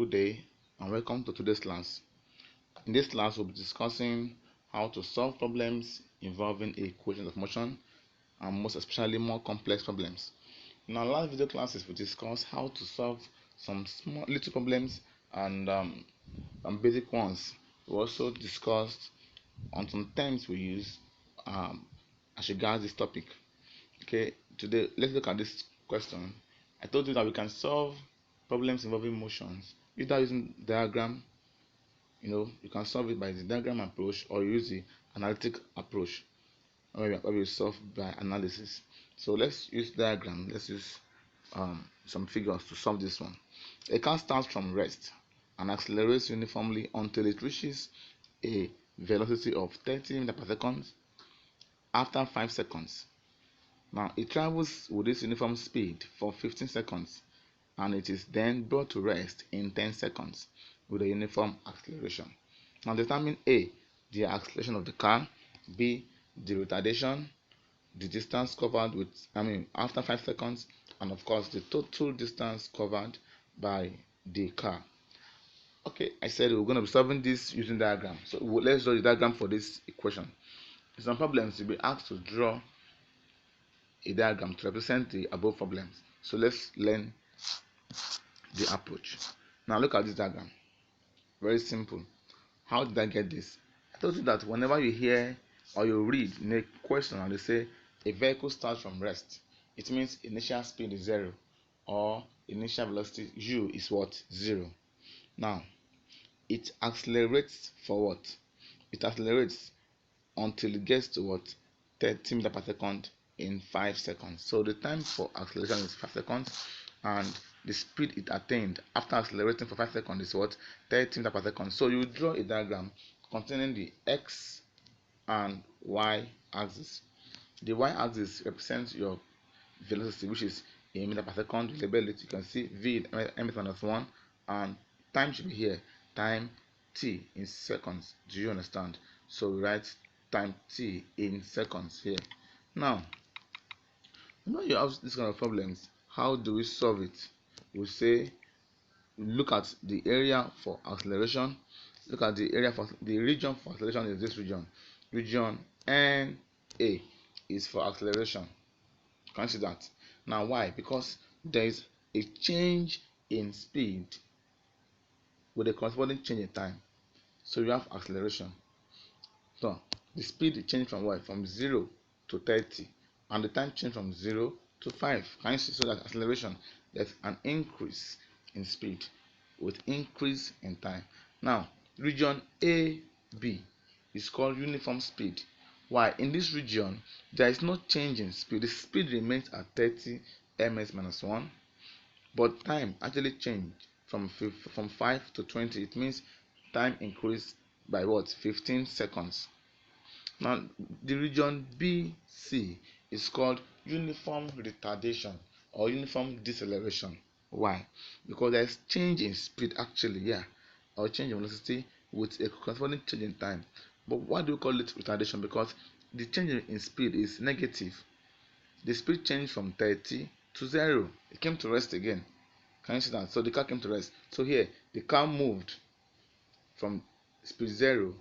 Good day and welcome to today's class. In this class, we'll be discussing how to solve problems involving equations of motion and most especially more complex problems. In our last video classes, we discussed how to solve some small little problems and basic ones. We also discussed on some terms we use as regards this topic. Okay, today let's look at this question. I told you that we can solve problems involving motions either using diagram. You can solve it by the diagram approach or use the analytic approach where we solve by analysis. So let's use diagram. Let's use some figures to solve this one. A car starts from rest and accelerates uniformly until it reaches a velocity of 30 meters per second after 5 seconds. Now it travels with this uniform speed for 15 seconds and it is then brought to rest in 10 seconds with a uniform acceleration. Now determine A, the acceleration of the car, B, the retardation, the distance covered after 5 seconds, and of course the total distance covered by the car. Okay, I said we're going to be solving this using diagram. So let's draw the diagram for this equation. In some problems you'll be asked to draw a diagram to represent the above problems. So let's learn the approach. Now look at this diagram. Very simple. How did I get this? I told you that whenever you hear or you read in a question and they say a vehicle starts from rest, it means initial speed is 0 or initial velocity u is what? 0. Now it accelerates for what? It accelerates until it gets to what? 30 meters per second in 5 seconds. So the time for acceleration is 5 seconds and the speed it attained after accelerating for 5 seconds is what? 30 meters per second. So you draw a diagram containing the x and y axis. The y axis represents your velocity, which is in meters per second. You label it. You can see v m-1 and time should be here. Time t in seconds. Do you understand? So we write time t in seconds here. Now, when you have this kind of problems, how do we solve it? We say look at the area for acceleration. Look at the area for the region for acceleration is this region. Region NA is for acceleration. Can you see that? Now why? Because there is a change in speed with a corresponding change in time. So you have acceleration. So the speed changed from what? From 0 to 30, and the time changed from 0 to 5. Can you see? So that acceleration, there's an increase in speed with increase in time. Now region AB is called uniform speed. Why? In this region there is no change in speed. The speed remains at 30 ms-1, but time actually changed from 5 to 20. It means time increased by what? 15 seconds. Now the region BC is called uniform retardation or uniform deceleration. Why? Because there is change in speed actually, or change in velocity with a corresponding change in time. But why do we call it retardation? Because the change in speed is negative. The speed changed from 30 to 0. It came to rest again. Can you see that? So the car came to rest. So here the car moved from speed 0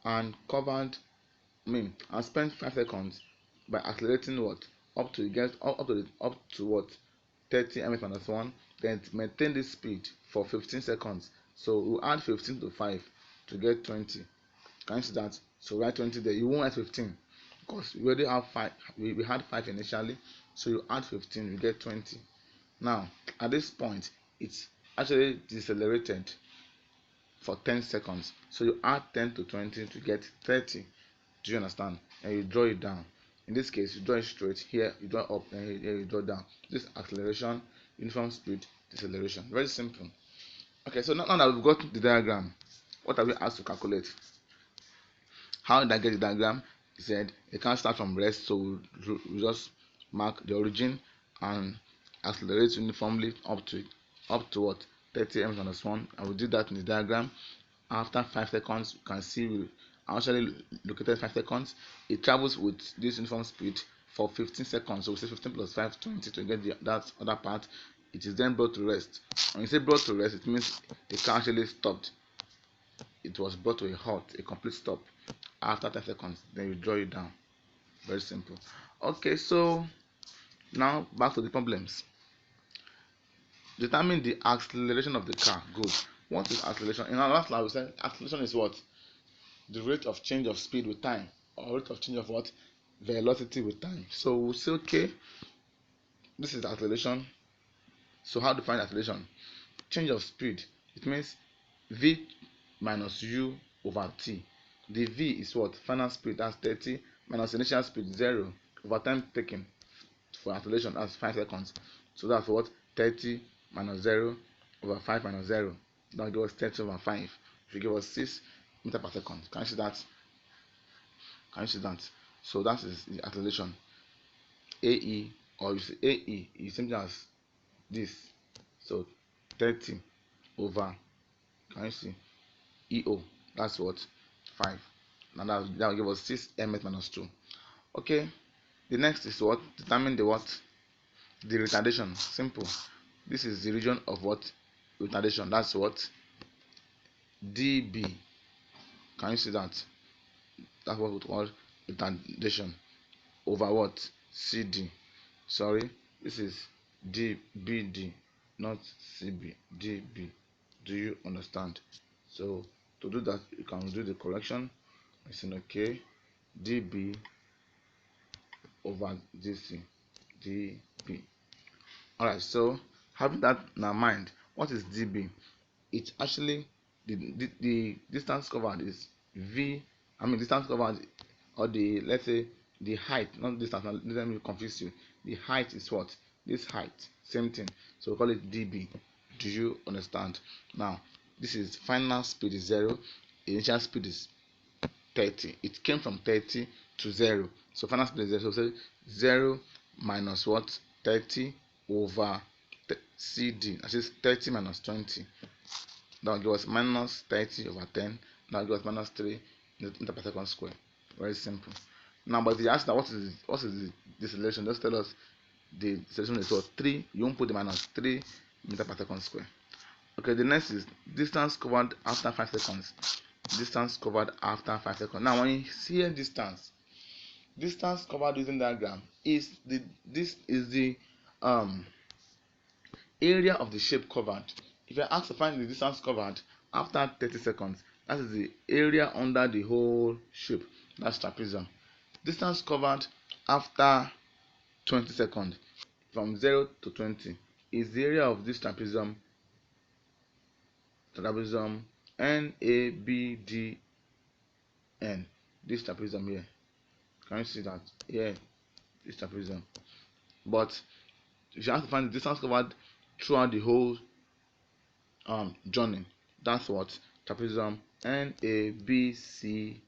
and covered and spent 5 seconds by accelerating what? Up to what? 30 ms-1, then maintain this speed for 15 seconds. So we'll add 15 to 5 to get 20. Can you see that? So write 20 there. You won't write 15 because we already have 5. We had 5 initially, so you add 15, you get 20. Now at this point it's actually decelerated for 10 seconds, so you add 10 to 20 to get 30. Do you understand? And you draw it down. In this case, you draw it straight. Here you draw up, and here you draw down. This acceleration, uniform speed, deceleration. Very simple. Okay, so now that we've got the diagram, what are we asked to calculate? How did I get the diagram? He said it can't start from rest, so we just mark the origin and accelerate uniformly up to what? 30 ms-1, and we did that in the diagram. After 5 seconds, you can see we actually located 5 seconds. It travels with this uniform speed for 15 seconds. So we say 15 plus 5, 20 to get that other part. it is then brought to rest. When you say brought to rest, it means the car actually stopped. It was brought to a halt, a complete stop after 10 seconds. Then you draw it down. Very simple. Okay, so now back to the problems. Determine the acceleration of the car. Good. What is acceleration? In our last slide, we said acceleration is what? The rate of change of speed with time, or rate of change of what? Velocity with time. So we'll say, okay, this is acceleration. So how to find acceleration? Change of speed. It means v minus u over t. The v is what? Final speed, that's 30, minus initial speed 0 over time taken for acceleration, that's 5 seconds. So that's what? 30 minus 0 over 5 minus 0. That will give us 30 over 5. If you give us 6 meters per second. Can you see that? Can you see that? So that is the acceleration. AE, or you see AE is same thing as this. So 30 over, can you see, EO, that's what? 5. Now that will give us 6 ms minus 2. Okay, the next is what? Determine the what? The retardation. Simple. This is the region of what? Retardation. That's what? dB. Can you see that? That's what we call retardation over what? CD. Sorry, this is dBd, not CB. dB. Do you understand? So to do that, you can do the correction. I say okay, dB over dc, dB. Alright, so having that in our mind, what is dB? It's actually the distance covered is v. Distance covered, or the, let's say, the height, not distance. Let me confuse you. The height is what? This height, same thing. So we call it dB. Do you understand? Now this is final speed is 0, initial speed is 30. It came from 30 to 0, so final speed is 0. So 0 minus what? 30 over CD. That is 30 minus 20. That will give us minus 30 over 10. That will give us minus 3 meters per second square. Very simple. Now, but if you ask that what is the deceleration, just tell us the deceleration is what? 3. You won't put the minus 3 meters per second square. Okay, the next is distance covered after 5 seconds. Distance covered after 5 seconds. Now, when you see a distance covered using diagram is the area of the shape covered. If I ask to find the distance covered after 30 seconds, that is the area under the whole shape. That's trapezium. Distance covered after 20 seconds, from 0 to 20, is the area of this trapezium NABDN. This trapezium here. Can you see that? Here, this trapezium. But if you have to find the distance covered throughout the whole journey, that's what? Trapezium NABCN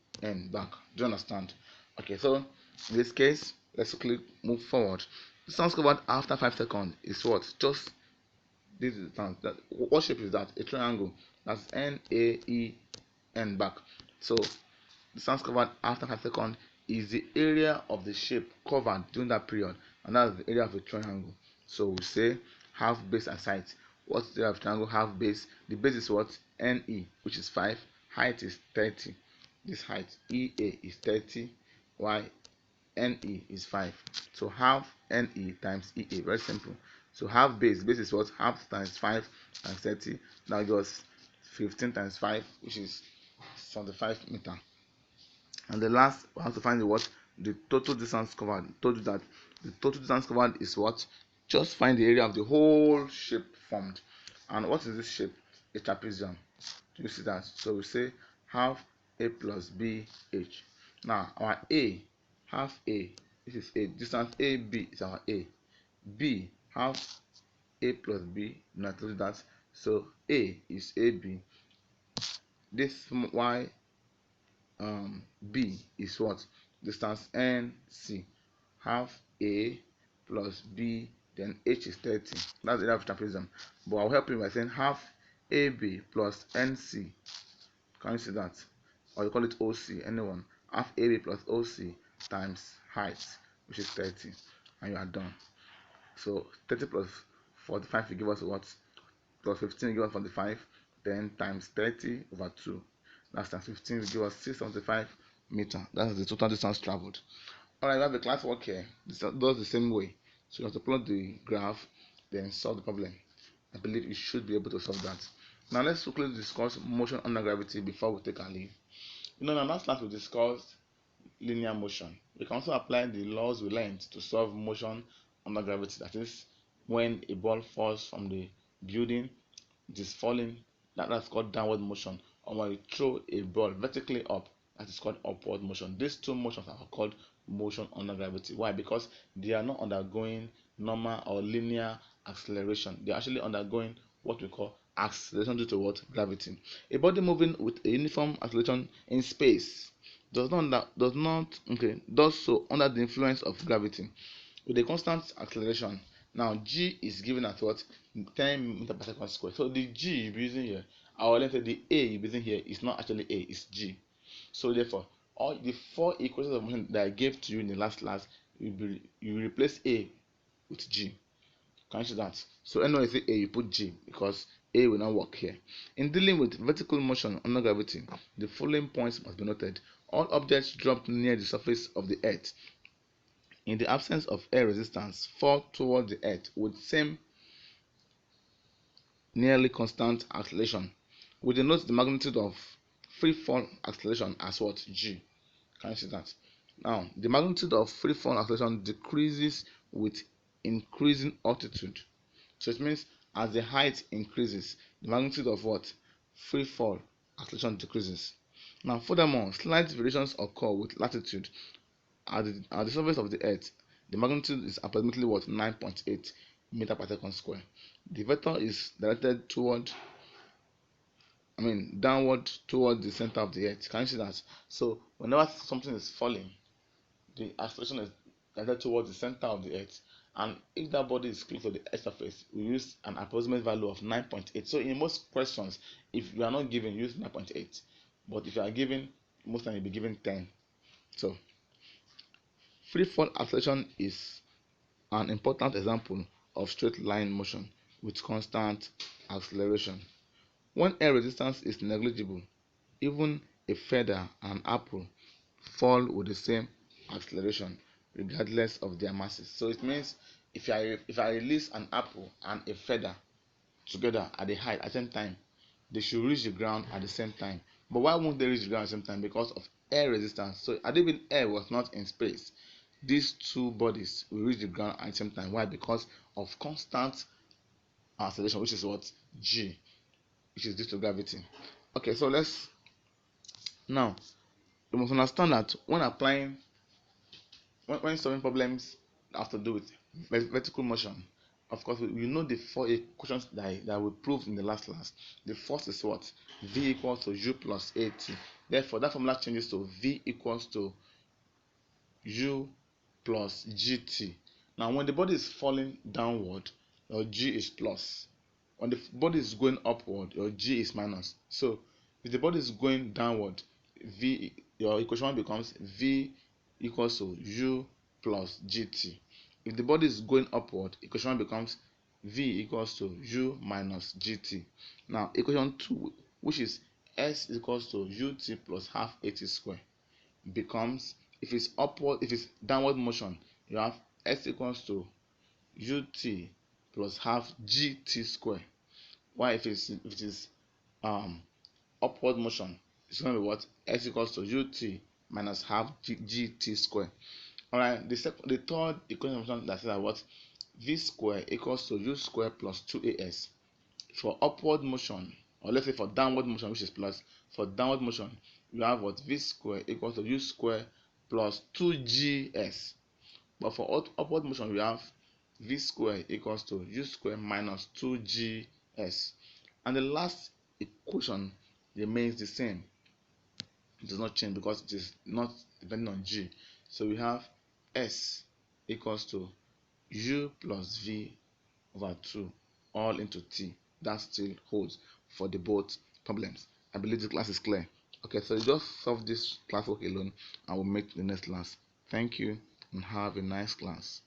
back. Do you understand? Okay, so in this case, let's quickly move forward. Distance covered after 5 seconds is what? Just this is that. What shape is that? A triangle. That's NAEN back. So distance covered after 5 seconds is the area of the shape covered during that period, and that's the area of a triangle. So we say half base and height. What's the area of triangle? Half base. The base is what? NE, which is 5. Height is 30. This height EA is 30, while NE is 5. So half NE times EA. Very simple. So half base is what? Half times 5 times 30. Now it goes 15 times 5, which is 75 meters. And the last, we have to find the what? The total distance covered. Told you that the total distance covered is what? Just find the area of the whole shape formed. And what is this shape? A trapezium. Do you see that? So we say half A plus BH. Now our A, half A, this is A. Distance AB is our A. B, half A plus B. Now I told you that. So A is AB. This Y B is what? Distance NC. Half A plus B, then H is 30. That's the area of trapezium. But I'll help you by saying half AB plus NC. Can you see that? Or you call it OC, anyone. Half AB plus OC times height, which is 30. And you are done. So 30 plus 45 will give us what? Plus 15 will give us 45. Then times 30 over 2. That's times 15 will give us 675 meter. That's the total distance traveled. Alright, we have a class work here. This does the same way. So you have to plot the graph, then solve the problem. I believe you should be able to solve that. Now let's quickly discuss motion under gravity before we take our leave. In our last class we discussed linear motion. We can also apply the laws we learned to solve motion under gravity. That is, when a ball falls from the building, it is falling, that's called downward motion. Or when you throw a ball vertically up, that is called upward motion. These two motions are called motion under gravity. Why? Because they are not undergoing normal or linear acceleration. They are actually undergoing what we call acceleration due to what? Gravity. A body moving with a uniform acceleration in space does so under the influence of gravity with a constant acceleration. Now g is given at what? 10 meter per second square. So the g you'll be using here, or let's say the a you'll be using here, is not actually a, it's g. So therefore, all the four equations of motion that I gave to you in the last class, you replace a with g. Can you see that? So anywhere you say a, you put g, because a will not work here. In dealing with vertical motion under gravity, the following points must be noted. All objects dropped near the surface of the earth, in the absence of air resistance, fall toward the earth with same nearly constant acceleration. We denote the magnitude of free fall acceleration as what? G. Can you see that? Now, the magnitude of free fall acceleration decreases with increasing altitude. So it means as the height increases, the magnitude of what? Free fall acceleration decreases. Now, furthermore, slight variations occur with latitude. At the surface of the earth, the magnitude is approximately what? 9.8 meter per second square. The vector is directed downward toward the center of the earth. Can you see that? So whenever something is falling, the acceleration is directed towards the center of the earth. And if that body is close to the earth surface, we use an approximate value of 9.8. So in most questions, if you are not given, use 9.8. But if you are given, most time you'll be given 10. So free fall acceleration is an important example of straight line motion with constant acceleration. When air resistance is negligible, even a feather and apple fall with the same acceleration regardless of their masses. So it means if I release an apple and a feather together at the height at the same time, they should reach the ground at the same time. But why won't they reach the ground at the same time? Because of air resistance. So had it been air was not in space, these two bodies will reach the ground at the same time. Why? Because of constant acceleration, which is what? G, which is due to gravity. Okay, so let's now, you must understand that when solving problems that have to do with vertical motion, of course we know the four equations that we proved in the last class. The first is what? V equals to u plus at. Therefore that formula changes to V equals to u plus gt. Now when the body is falling downward, your g is plus. When the body is going upward, your g is minus. So if the body is going downward, your equation 1 becomes V equals to u plus gt. If the body is going upward, equation 1 becomes V equals to u minus gt. Now equation 2, which is S equals to ut plus half at square, becomes, if it's downward motion, you have S equals to ut plus half gt square. Why? If it is upward motion, it's going to be what? S equals to ut minus half gt square. Alright, the third equation that says that what? V square equals to u square plus 2as. For upward motion, or let's say for downward motion, which is plus, for downward motion, you have what? V square equals to u square plus 2gs. But for upward motion, we have V square equals to u square minus 2gs. And the last equation remains the same. It does not change because it is not depending on g. So we have S equals to u plus v over 2 all into t. That still holds for the both problems. I believe the class is clear. Okay, so you just solve this class work alone and we'll make the next class. Thank you and have a nice class.